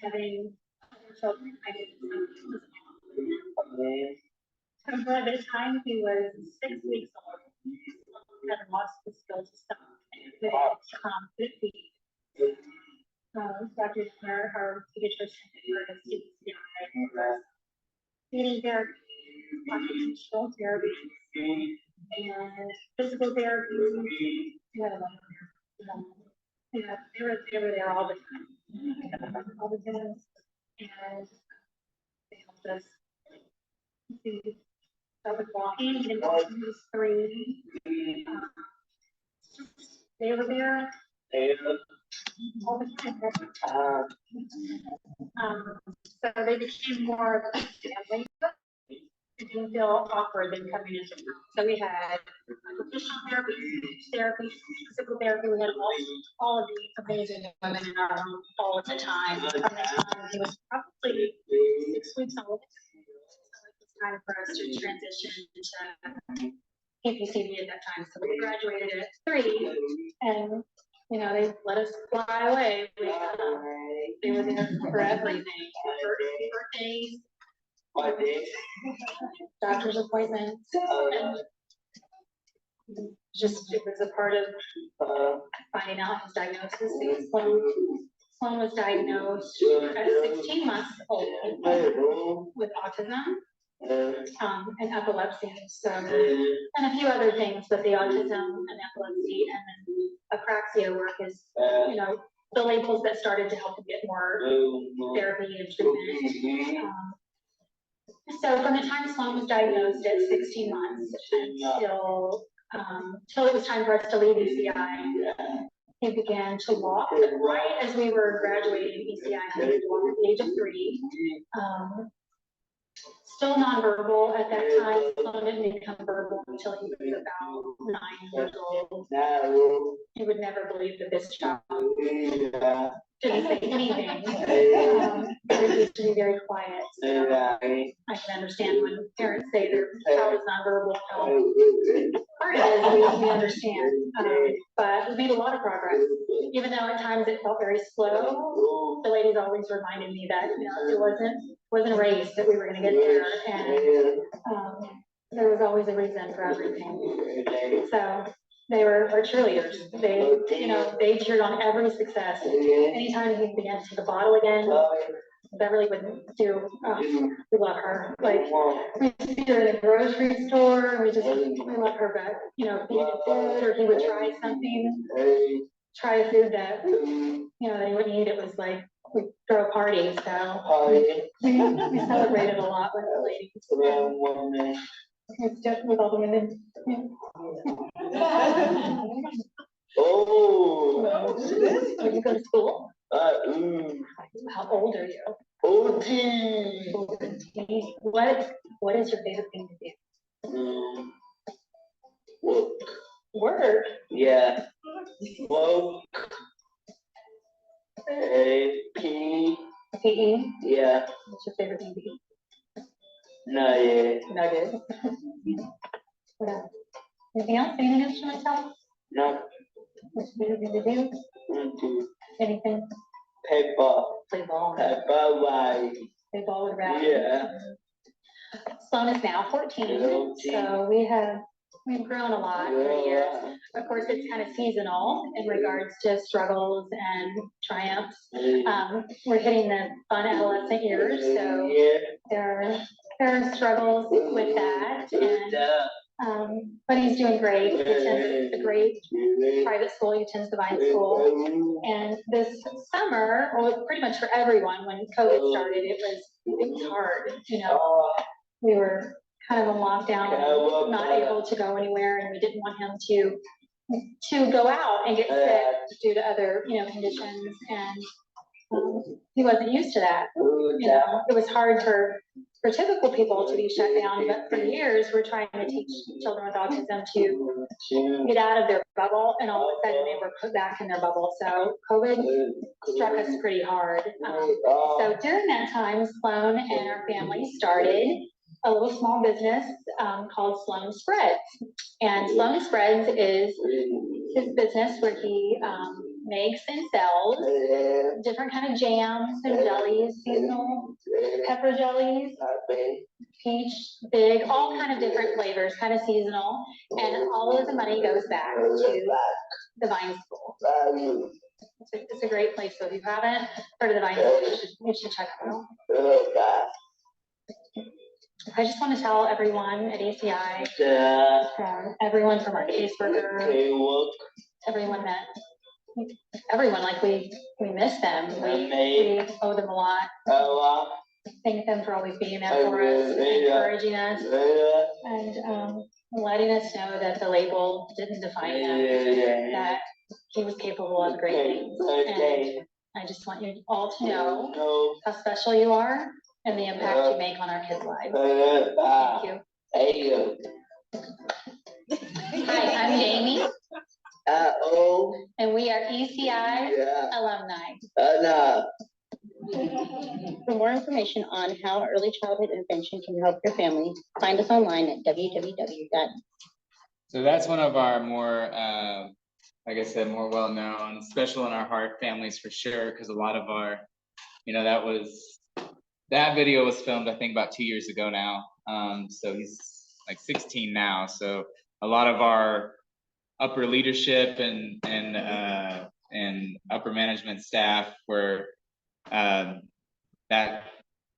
having other children, I didn't know he was awesome. So by the time he was 6 weeks old, he had lost the skill to stop. But Dr. Turner, our pediatrician, her CPI, feeding therapy, occupational therapy, and physical therapy. We had a lot of them. Yeah, they were there all the time. All the time. And they helped us see public walking, and walking was free. They were there all the time. So they became more of a family. It didn't feel awkward than coming into town. So we had occupational therapy, physical therapy. We had all of the amazing women in our room all of the time. From the time he was probably 6 weeks old. So it was time for us to transition to PPCB at that time. So we graduated at 3, and you know, they let us fly away. They were there for everything, birthdays, doctor's appointments, and just it was a part of finding out his diagnosis. Sloan was diagnosed at 16 months old with autism. And epilepsy, so, and a few other things, but the autism and epilepsy and apraxia work is, you know, the labels that started to help him get more therapy and treatment. So from the time Sloan was diagnosed at 16 months until it was time for us to leave ECI, he began to walk right as we were graduating ECI. He began to walk at the age of 3. Still nonverbal at that time. Sloan didn't become verbal until he was about 9 years old. He would never believe that this child didn't say anything. He used to be very quiet. I can understand when parents say their child is nonverbal, how hard it is. We understand. But we made a lot of progress. Even though at times it felt very slow, the ladies always reminded me that, you know, it wasn't a race, that we were going to get there, and there was always a reason for everything. So they were our cheerleaders. They cheered on every success. Anytime he began to take a bottle again, Beverly would do. We love her. Like we see her in the grocery store, and we love her. But you know, being food, or he would try something, try a food that that he wouldn't eat. It was like we throw a party, so we celebrated a lot with the ladies. It's just with all the women. When you go to school? How old are you? 14. What is your favorite thing to do? Work? Yeah. Work. PE. PE? Yeah. What's your favorite thing to eat? Nugget. What else? Anything else? Anything else you want to tell? No. What's your favorite thing to do? Anything? Play ball. Play ball. Play ball with Riley. Yeah. Sloan is now 14, so we've grown a lot over the years. Of course, it's kind of seasonal in regards to struggles and triumphs. We're hitting the fun adolescent years, so there are struggles with that. But he's doing great. He attends a great private school. He attends the Vine School. And this summer, well, pretty much for everyone, when COVID started, it was hard. You know, we were kind of in lockdown, not able to go anywhere, and we didn't want him to go out and get sick due to other, conditions. And he wasn't used to that. It was hard for typical people to be shut down, but for years we're trying to teach children with autism to get out of their bubble, and all of a sudden they were put back in their bubble. So COVID struck us pretty hard. So during that time, Sloan and our family started a little small business called Sloan Spreads. And Sloan Spreads is his business where he makes and sells different kind of jams and jellies, seasonal pepper jellies, peach, big, all kind of different flavors, kind of seasonal. And all of the money goes back to the Vine School. It's a great place, so if you haven't heard of the Vine, you should check it out. I just want to tell everyone at ACI, everyone from our caseworker, everyone, like we miss them. We owe them a lot. Thank them for always being there for us, encouraging us, and letting us know that the label didn't define him, that he was capable of great things. And I just want you all to know how special you are and the impact you make on our kids' lives. Thank you. Hi, I'm Jamie. And we are ECI alumni. For more information on how early childhood intervention can help your family, find us online at www. So that's one of our more, like I said, more well-known, special in our heart families for sure, because a lot of our, that video was filmed, I think, about 2 years ago now. So he's like 16 now. So a lot of our upper leadership and upper management staff were that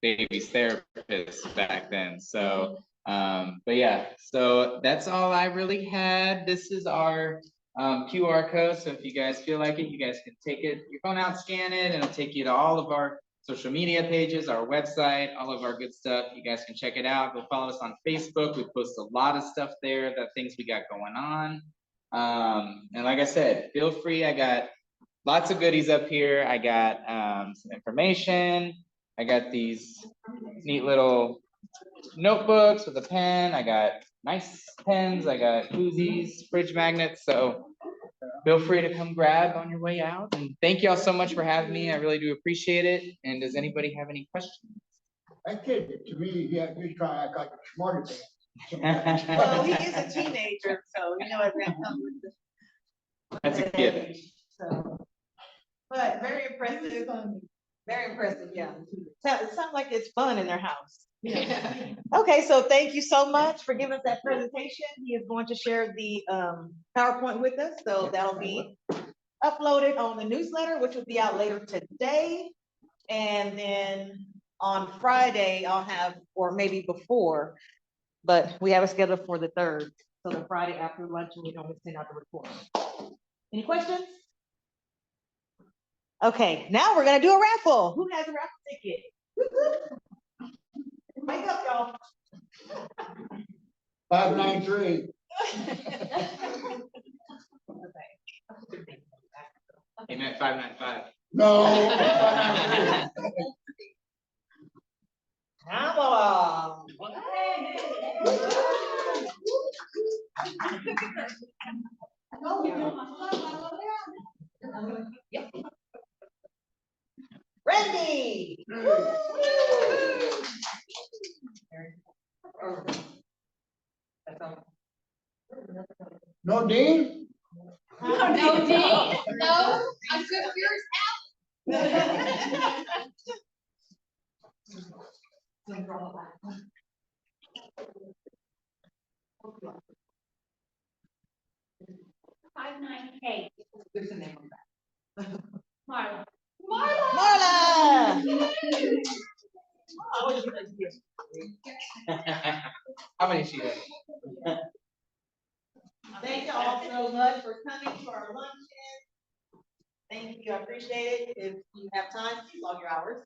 baby's therapist back then. So, but yeah, so that's all I really had. This is our QR code. So if you guys feel like it, you guys can take it, your phone out, scan it, and it'll take you to all of our social media pages, our website, all of our good stuff. You guys can check it out. Go follow us on Facebook. We post a lot of stuff there, the things we got going on. And like I said, feel free. I got lots of goodies up here. I got some information. I got these neat little notebooks with a pen. I got nice pens. I got koozies, fridge magnets. So feel free to come grab on your way out. And thank y'all so much for having me. I really do appreciate it. And does anybody have any questions? That kid, to me, he's trying to act like a smarter than. Well, he is a teenager, so that comes with this. That's a given. So, but very impressive. Very impressive, yeah. It sounds like it's fun in their house. Yeah. Okay, so thank you so much for giving us that presentation. He is going to share the PowerPoint with us, so that'll be uploaded on the newsletter, which will be out later today. And then on Friday, I'll have, or maybe before, but we have it scheduled for the 3rd. So the Friday after lunch, we don't send out the report. Any questions? Okay, now we're gonna do a raffle. Who has a raffle ticket? Wake up, y'all. 593. He meant 595. No. 593. Come on. Randy. No, Dean? No, Dean? No, I took yours Hey. Marla. Marla. How many she has? Thank you all so much for coming to our luncheon. Thank you, I appreciate it. If you have time, please log your hours.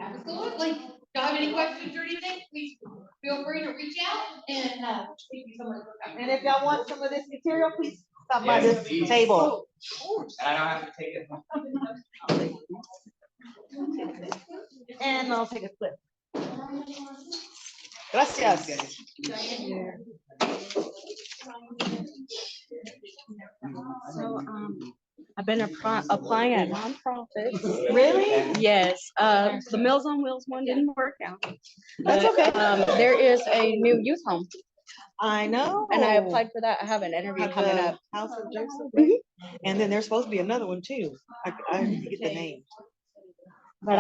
Absolutely. Y'all have any questions or anything, please feel free to reach out and thank you so much for coming. And if y'all want some of this material, please stop by Yes, this please. table. And I don't have to take it. And I'll take a clip. Gracias. So, I've been applying at nonprofits. Really? Yes, the Meals on Wheels one didn't work out. That's But, okay. there is a new youth home, I know. and I applied for that. I have an interview coming up. House of Joseph. And then there's supposed to be another one too. I need to get the name. But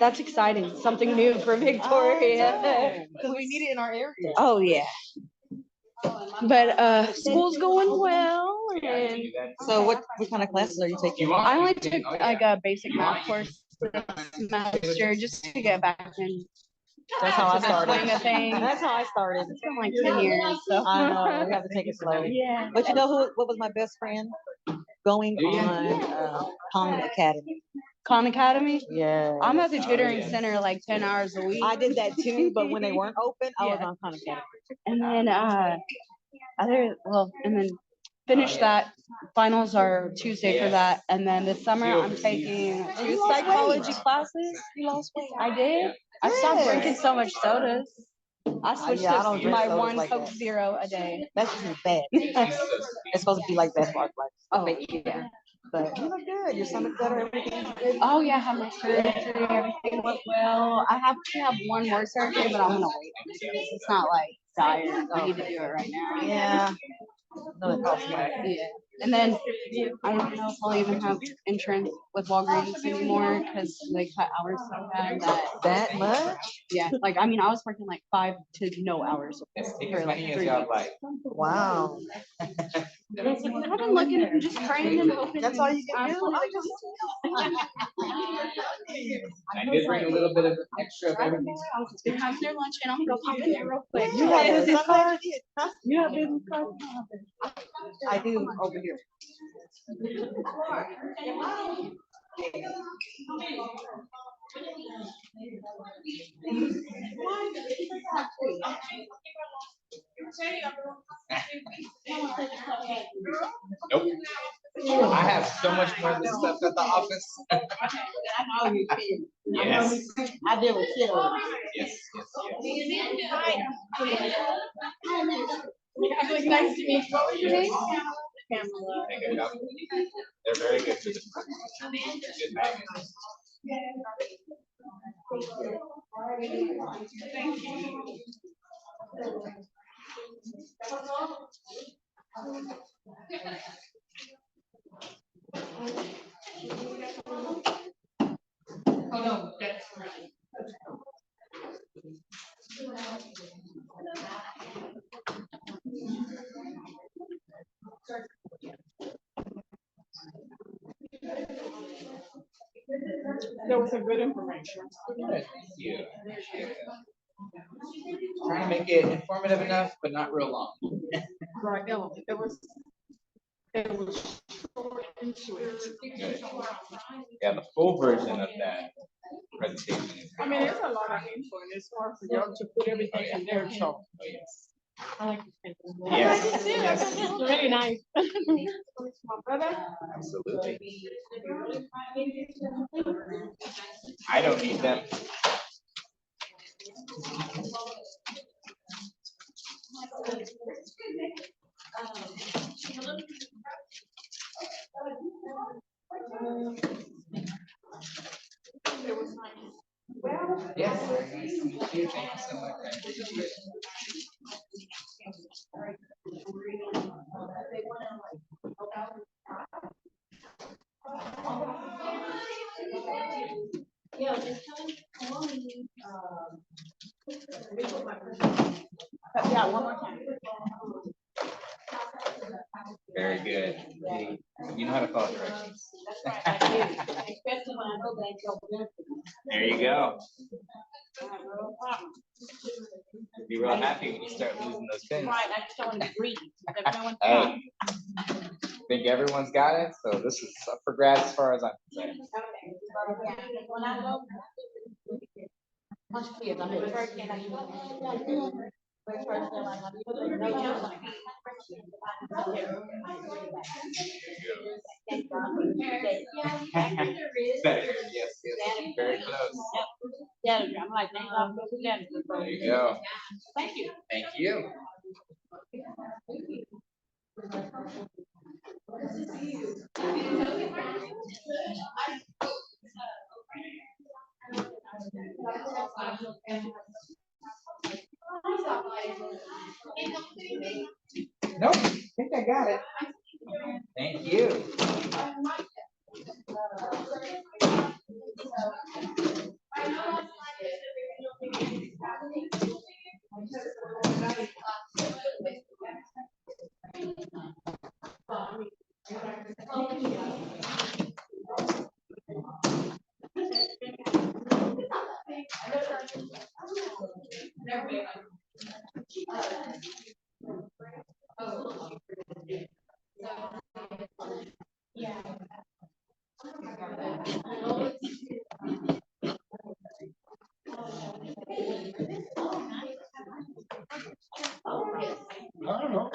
that's exciting, something new for Victoria. Because we need it in our area. Oh, yeah. But school's going well, and So what kind of classes are you taking? I only took like a basic math course this semester just to get back in. That's how I to the started. swing of things. That's how I started. It's been like 10 years, so. I know, we have to take it slow. Yeah. But you know what was my best friend? Going on Khan Academy. Khan Academy? Yeah. I'm at the tutoring center like 10 hours a week. I did that too, but when they weren't open, I was Yeah. on Khan Academy. And then and then finish that. Finals are Tuesday for that. And then this summer I'm taking 2 psychology classes. You lost weight. I did. I stopped drinking so much sodas. I switched yeah, I don't to drink my sodas one like Coke that. Zero a day. That's just bad. It's supposed to be like that for our life. Oh, yeah. But you look good. Your stomach's better. Everything's good. Oh, yeah, I had my surgery. Everything went well. I have to have one more surgery, but I'm gonna wait. It's not like dire. I need to do it right now. Yeah. No, it costs money. Yeah. And then I don't know if I'll even have insurance with Walgreens anymore because they cut hours so bad That much? yeah, like I mean I was working like 5 to no hours for like 3 weeks. Wow. I've been looking and just praying and hoping. That's all you can do. I did bring a little bit of extra of everything. They're having their lunch and I'm gonna go pop in there real quick. You have business cards? You have business cards? I do over here. Nope. I have so much more of this stuff at the office. I know you can. Yes. I deal with kiddos. Yes, yes, It was nice to meet you. What was your name? Pamela. yes. They're very good for this. Good magnets. Oh, no, that's right. There was some good information. Thank you. Trying to make it informative enough, but not real long. Right, no, it was short and sweet. Good. Yeah, the full version of that presentation is. I mean, it's a lot of info and it's hard for y'all to put everything in there, so. Oh, yes. I like to think. Yes, Yes. yes. Very nice. My brother. Absolutely. I don't need them. Yes, very nice to meet you. Thank you so much. I appreciate it. Yeah, one more time. Very good. You know how to follow directions. Especially when I know that you're. There you go. Be real happy when you start losing those pins. Right, I just don't want to breathe. Hey, I think everyone's got it, so this is up for grabs as far as I'm concerned. When I go. Much kids, I'm in church and I Better, yes, yes, very close. Yeah, I'm like, thank God for that. There you go. Thank you. Thank you. Nope, I think I got it. Thank you. I don't know.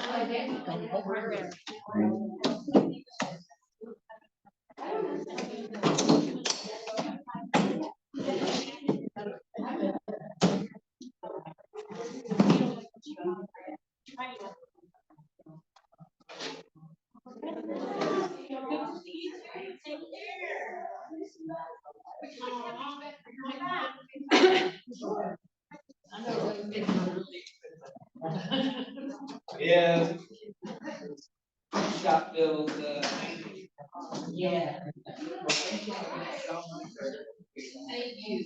Yeah. Shop bills, yeah. Thank you.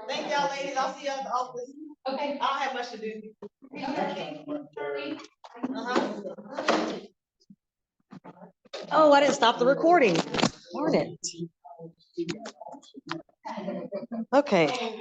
Thank y'all, ladies. I'll see you at the office. Okay. I don't have much to do. Oh, I didn't stop the recording. Darn it. Okay.